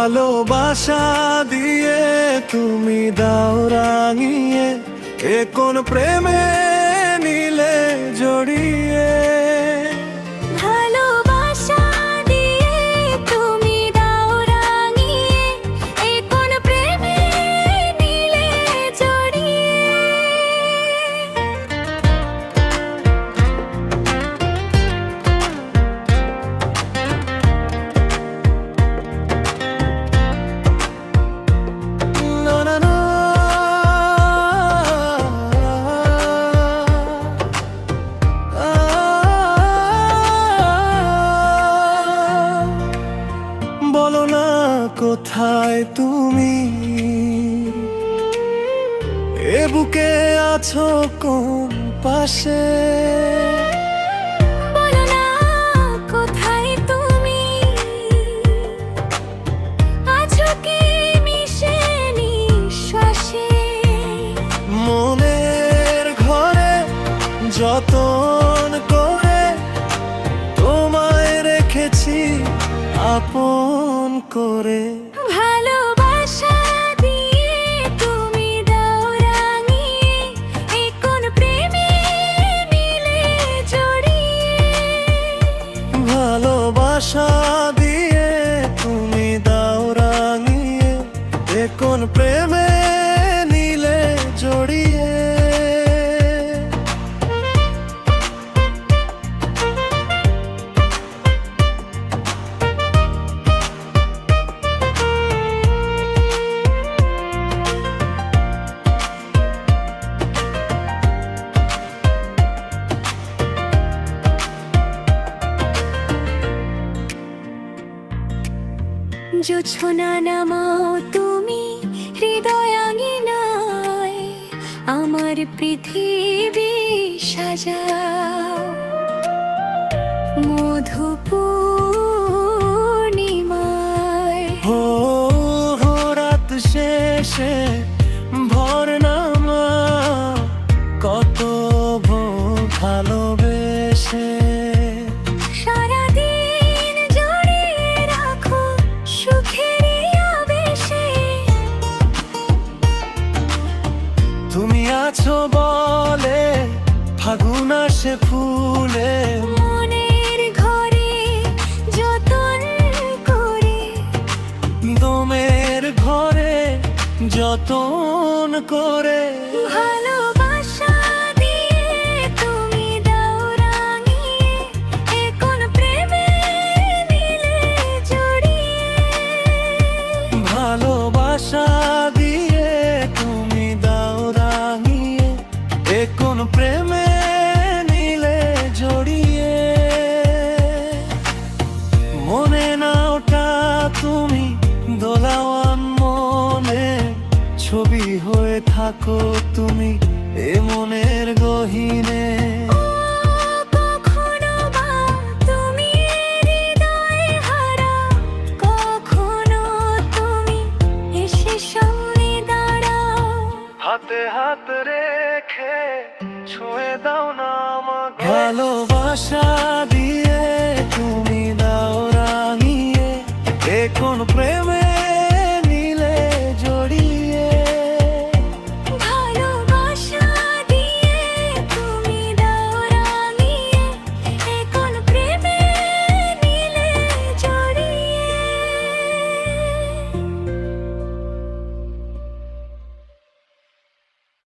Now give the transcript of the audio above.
ভালোবাসা দিয়ে তুমি দাও রাঙিয়ে, এ কোন প্রেমে নিলে জড়িয়ে। ভালোবাসা দিয়ে তুমি দাও রাঙিয়ে, এ কোন প্রেমে নিলে জড়িয়ে। না না না, বলো না কোথায় তুমি, এ বুকে আছো কোন পাশে। বলো না কোথায় তুমি, আছো কি মিশে নিঃশ্বাসে। মনের ঘরে যতন করে তোমায় রেখেছি আপন করে। ভালোবাসা দিয়ে তুমি দাও রাঙিয়ে, এ কোন প্রেমে নিলে জড়িয়ে। ভালোবাসা দিয়ে তুমি দাও রাঙিয়ে, এ কোন প্রেমে নিলে জড়িয়ে। জোছনা নামাও তুমি হৃদয় আঙিনায়, আমার পৃথিবী সাজাও। মধু পূর্ণিমায় হো হো রাত শেষে ভর নামা, কত ভালোবেসে। সারাদিন জড়িয়ে রাখো সুখের আবেশে। তুমি আছো বলে ফাগুন আসে ফুলে, মনের ঘরে যতন করে, দমের ঘরে যতন করে। ভালোবাসা দিয়ে তুমি দাও রাঙিয়ে, এ কোন প্রেমে নিলে জড়িয়ে। ভালোবাসা দিয়ে তুমি দাও রাঙিয়ে, এ কোন প্রেমে নিলে জড়িয়ে। মনে না ওঠা তুমি দোলাওয়ান মনে, ছবি হয়ে থাকো তুমি এ মনের গহীনে। কখনো বা তুমি হৃদয় হারা, কখনো তুমি এসে সামনে দাঁড়াও। হাতে হাত রেখে ছুঁয়ে দাও না আমাকে। ভালোবাসা